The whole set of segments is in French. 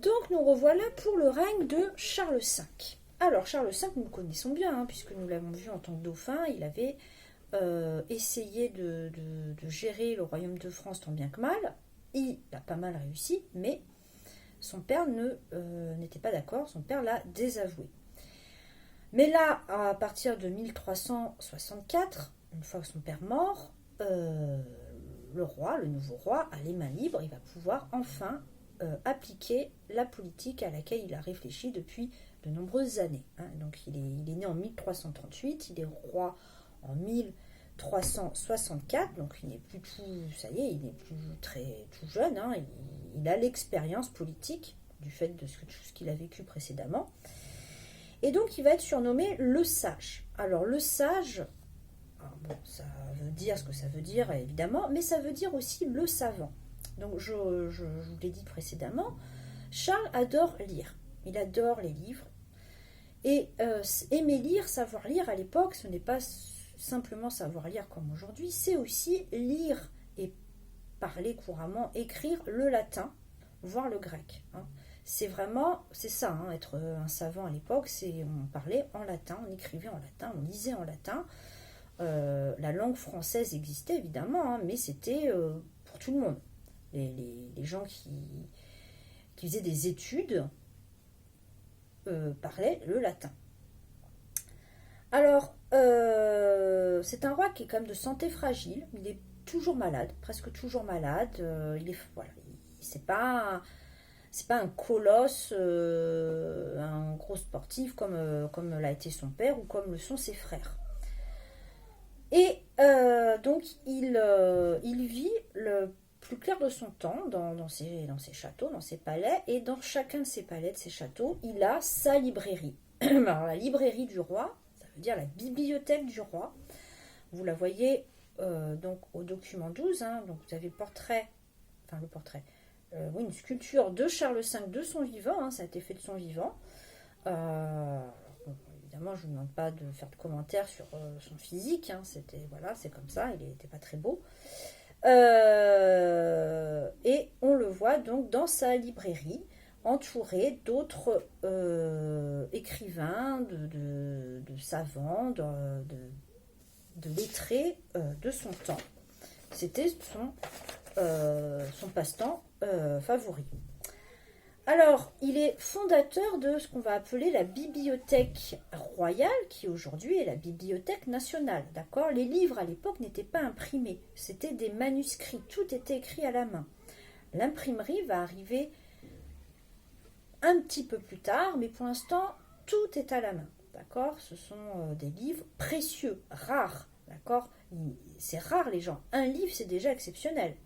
Donc nous revoilà pour le règne de Charles V. Alors Charles V, nous le connaissons bien, puisque nous l'avons vu en tant que dauphin, il avait essayé de gérer le royaume de France tant bien que mal. Il a pas mal réussi, mais son père n'était pas d'accord, son père l'a désavoué. Mais là, à partir de 1364, une fois que son père mort, le nouveau roi, a les mains libres, il va pouvoir enfin appliquer la politique à laquelle il a réfléchi depuis de nombreuses années. Donc il est né en 1338, il est roi en 1364, donc il n'est plus tout, ça y est, il n'est plus tout jeune, il a l'expérience politique du fait de tout ce qu'il a vécu précédemment. Et donc il va être surnommé le sage. Alors le sage, ça veut dire ce que ça veut dire évidemment, mais ça veut dire aussi le savant. Donc je vous l'ai dit précédemment, Charles adore lire. Il adore les livres. Et aimer lire, savoir lire à l'époque, ce n'est pas simplement savoir lire comme aujourd'hui, c'est aussi lire et parler couramment, écrire le latin, voire le grec. C'est ça, être un savant à l'époque, on parlait en latin, on écrivait en latin, on lisait en latin. La langue française existait évidemment, mais c'était pour tout le monde. Les gens qui faisaient des études parlaient le latin. Alors, c'est un roi qui est quand même de santé fragile. Il est toujours malade, presque toujours malade. C'est pas un colosse, un gros sportif comme l'a été son père ou comme le sont ses frères. Et donc il vit le plus clair de son temps dans ses châteaux, dans ses palais, et dans chacun de ses palais, de ses châteaux, il a sa librairie. Alors la librairie du roi, ça veut dire la bibliothèque du roi. Vous la voyez donc au document 12, donc vous avez le portrait, une sculpture de Charles V de son vivant, ça a été fait de son vivant. Évidemment, je ne vous demande pas de faire de commentaires sur son physique, c'est comme ça, il n'était pas très beau. Et on le voit donc dans sa librairie, entouré d'autres écrivains, de savants, de lettrés de son temps. C'était son passe-temps favori. Alors, il est fondateur de ce qu'on va appeler la bibliothèque royale, qui aujourd'hui est la bibliothèque nationale. D'accord ? Les livres à l'époque n'étaient pas imprimés, c'était des manuscrits, tout était écrit à la main. L'imprimerie va arriver un petit peu plus tard, mais pour l'instant, tout est à la main. D'accord ? Ce sont des livres précieux, rares. D'accord ? C'est rare les gens. Un livre, c'est déjà exceptionnel.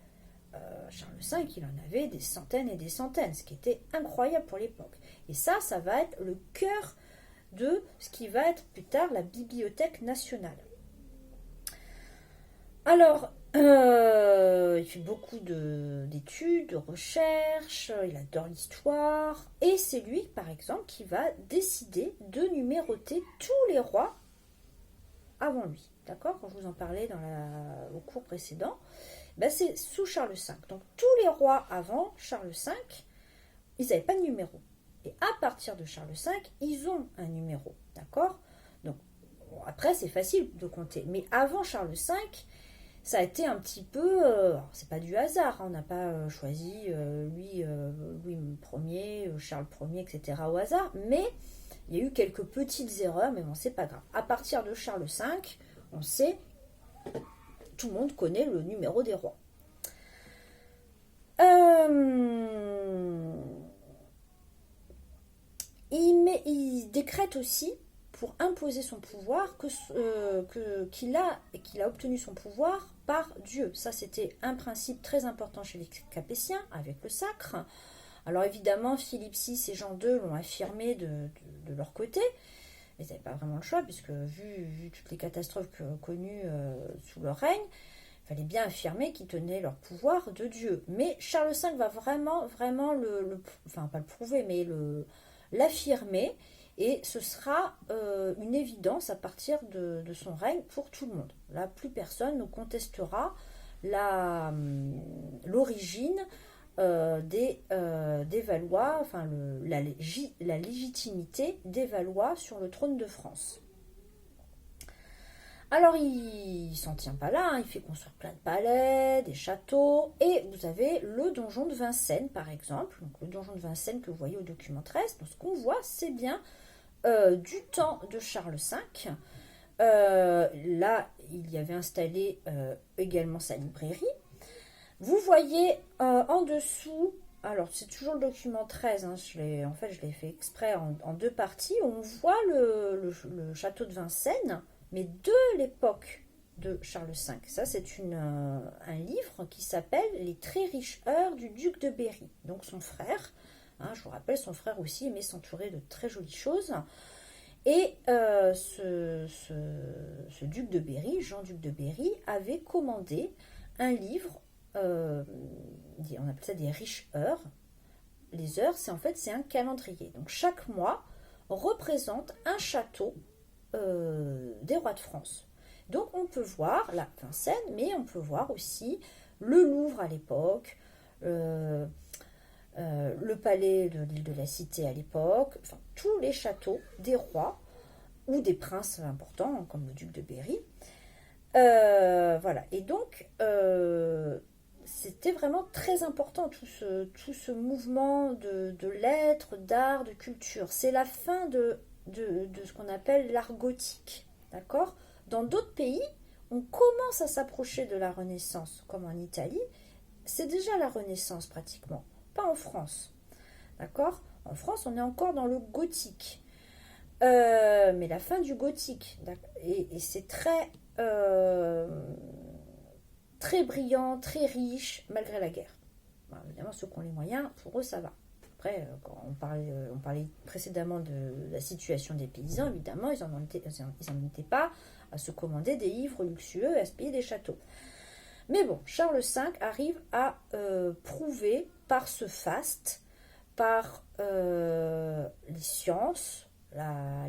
Charles V, il en avait des centaines et des centaines, ce qui était incroyable pour l'époque. Et ça va être le cœur de ce qui va être plus tard la Bibliothèque nationale. Alors, il fait beaucoup d'études, de recherches, il adore l'histoire, et c'est lui, par exemple, qui va décider de numéroter tous les rois avant lui. D'accord ? Quand je vous en parlais au cours précédent, c'est sous Charles V. Donc tous les rois avant Charles V, ils n'avaient pas de numéro. Et à partir de Charles V, ils ont un numéro. D'accord ? Donc après, c'est facile de compter. Mais avant Charles V, ça a été un petit peu... c'est pas du hasard. On n'a pas choisi Louis Ier, Charles Ier, etc. au hasard. Mais il y a eu quelques petites erreurs, mais bon, c'est pas grave. À partir de Charles V, on sait... Tout le monde connaît le numéro des rois. Il décrète aussi, pour imposer son pouvoir, qu'il a obtenu son pouvoir par Dieu. Ça, c'était un principe très important chez les Capétiens, avec le sacre. Alors évidemment, Philippe VI et Jean II l'ont affirmé de leur côté. Ils n'avaient pas vraiment le choix, puisque vu toutes les catastrophes connues sous leur règne, il fallait bien affirmer qu'ils tenaient leur pouvoir de Dieu. Mais Charles V va vraiment enfin pas le prouver, mais l'affirmer, et ce sera une évidence à partir de son règne pour tout le monde. Là, plus personne ne contestera l'origine des Valois, enfin la légitimité des Valois sur le trône de France. Alors il s'en tient pas là, hein, il fait construire plein de palais, des châteaux, et vous avez le donjon de Vincennes par exemple, donc le donjon de Vincennes que vous voyez au document 13, donc ce qu'on voit c'est bien du temps de Charles V. Là il y avait installé également sa librairie. Vous voyez en dessous, alors c'est toujours le document 13, hein, je l'ai fait exprès en deux parties, on voit le château de Vincennes, mais de l'époque de Charles V. Ça, c'est un livre qui s'appelle Les très riches heures du duc de Berry. Donc son frère, hein, je vous rappelle, son frère aussi aimait s'entourer de très jolies choses. Et ce duc de Berry, Jean-Duc de Berry, avait commandé un livre, on appelle ça des riches heures. Les heures, c'est un calendrier. Donc chaque mois représente un château des rois de France. Donc on peut voir la Vincennes, mais on peut voir aussi le Louvre à l'époque, le palais de l'île de la Cité à l'époque, enfin tous les châteaux des rois ou des princes importants comme le duc de Berry. Voilà, et donc c'était vraiment très important tout ce mouvement de lettres, d'art, de culture. C'est la fin de ce qu'on appelle l'art gothique, d'accord? Dans d'autres pays, on commence à s'approcher de la Renaissance, comme en Italie. C'est déjà la Renaissance pratiquement, pas en France, d'accord? En France, on est encore dans le gothique, mais la fin du gothique, et c'est très brillant, très riche, malgré la guerre. Bon, évidemment, ceux qui ont les moyens, pour eux, ça va. Après, quand on parlait précédemment de la situation des paysans, évidemment, ils n'en étaient pas à se commander des livres luxueux et à se payer des châteaux. Mais bon, Charles V arrive à prouver par ce faste, par les sciences,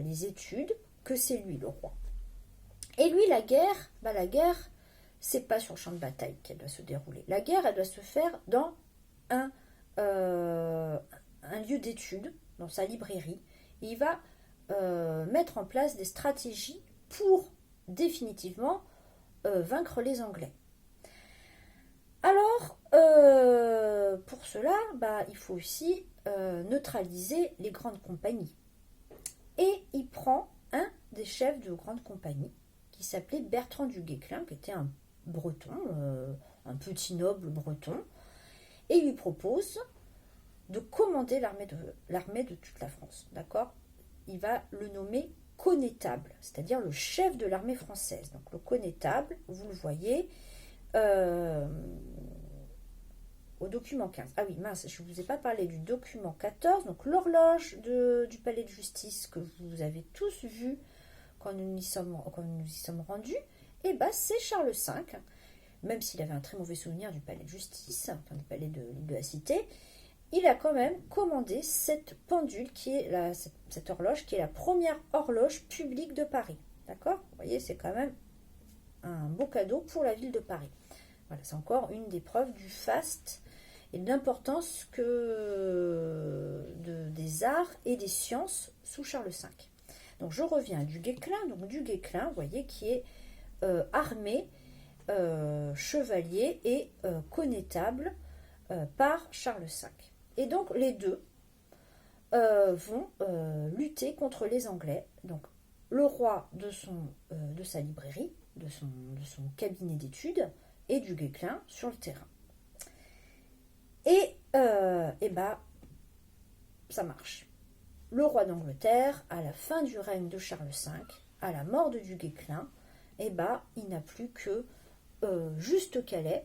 les études, que c'est lui le roi. Et lui, la guerre, c'est pas sur le champ de bataille qu'elle doit se dérouler. La guerre, elle doit se faire dans un lieu d'étude, dans sa librairie. Et il va mettre en place des stratégies pour définitivement vaincre les Anglais. Alors, pour cela, il faut aussi neutraliser les grandes compagnies. Et il prend un des chefs de grandes compagnies qui s'appelait Bertrand du Guesclin, qui était un breton, un petit noble breton, et il lui propose de commander l'armée de toute la France, d'accord? Il va le nommer connétable, c'est-à-dire le chef de l'armée française. Donc le connétable, vous le voyez au document 15. Ah oui, mince, je ne vous ai pas parlé du document 14, donc l'horloge du palais de justice que vous avez tous vu quand nous y sommes rendus, et c'est Charles V, même s'il avait un très mauvais souvenir du palais de justice, enfin du palais de l'île de la Cité, il a quand même commandé cette pendule, cette horloge, qui est la première horloge publique de Paris. D'accord? Vous voyez, c'est quand même un beau cadeau pour la ville de Paris. Voilà, c'est encore une des preuves du faste et de l'importance des arts et des sciences sous Charles V. Donc je reviens à du Guesclin. Donc du Guesclin, vous voyez, qui est armé, chevalier et connétable par Charles V. Et donc les deux vont lutter contre les Anglais. Donc le roi de sa librairie, de son cabinet d'études, et du Guesclin sur le terrain. Et ça marche. Le roi d'Angleterre, à la fin du règne de Charles V, à la mort de du Guesclin, il n'a plus que juste Calais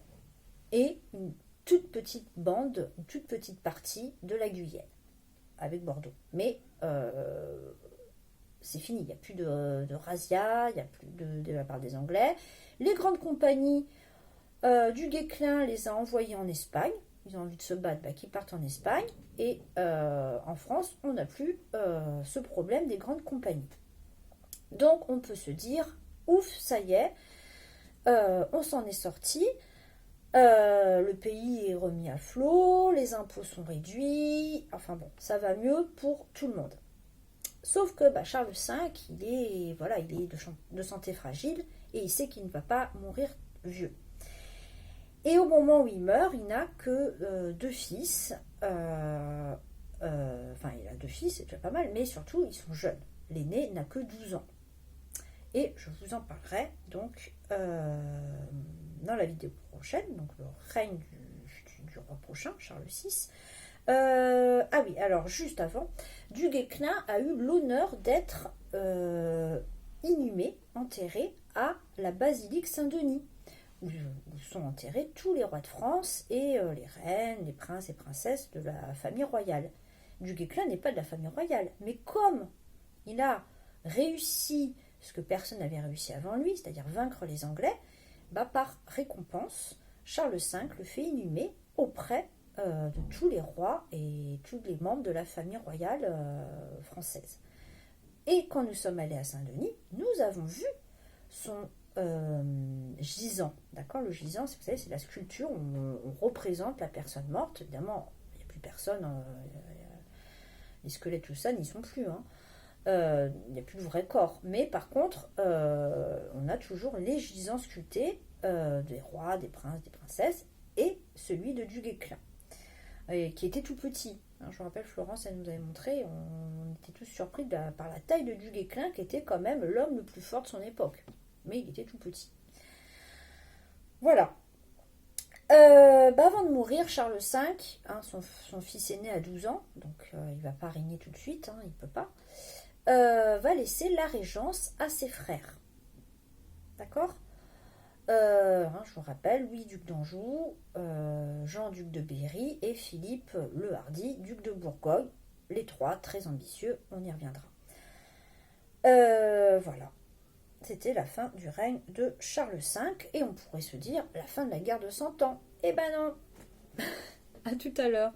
et une toute petite bande, une toute petite partie de la Guyenne, avec Bordeaux. Mais c'est fini, il n'y a plus de razzia, il n'y a plus de la part des Anglais. Les grandes compagnies du Guesclin les a envoyés en Espagne. Ils ont envie de se battre, qu'ils partent en Espagne. Et en France, on n'a plus ce problème des grandes compagnies. Donc on peut se dire, ouf, ça y est, on s'en est sorti. Le pays est remis à flot, les impôts sont réduits, enfin bon, ça va mieux pour tout le monde. Sauf que Charles V, il est de santé fragile et il sait qu'il ne va pas mourir vieux. Et au moment où il meurt, il n'a que deux fils. Il a deux fils, c'est déjà pas mal, mais surtout, ils sont jeunes. L'aîné n'a que 12 ans. Et je vous en parlerai donc dans la vidéo prochaine, donc le règne du roi prochain, Charles VI. Ah oui, alors juste avant, Du Guesclin a eu l'honneur d'être inhumé, enterré à la basilique Saint-Denis, où sont enterrés tous les rois de France et les reines, les princes et princesses de la famille royale. Du Guesclin n'est pas de la famille royale, mais comme il a réussi ce que personne n'avait réussi avant lui, c'est-à-dire vaincre les Anglais, par récompense, Charles V le fait inhumer auprès de tous les rois et tous les membres de la famille royale française. Et quand nous sommes allés à Saint-Denis, nous avons vu son gisant. D'accord, le gisant, vous savez, c'est la sculpture où on représente la personne morte. Évidemment, il n'y a plus personne. Les squelettes, tout ça, n'y sont plus. Il n'y a plus de vrai corps. Mais par contre, on a toujours les gisants sculptés des rois, des princes, des princesses, et celui de Du Guesclin, qui était tout petit. Je me rappelle, Florence, elle nous avait montré, on était tous surpris par la taille de Du Guesclin, qui était quand même l'homme le plus fort de son époque. Mais il était tout petit. Voilà. Avant de mourir, Charles V, son fils aîné à 12 ans, donc il ne va pas régner tout de suite, il ne peut pas, va laisser la régence à ses frères. D'accord. Je vous rappelle, Louis, duc d'Anjou, Jean, duc de Berry et Philippe le Hardi, duc de Bourgogne. Les trois, très ambitieux, on y reviendra. Voilà. C'était la fin du règne de Charles V, et on pourrait se dire la fin de la guerre de 100 ans. Eh ben non. À tout à l'heure.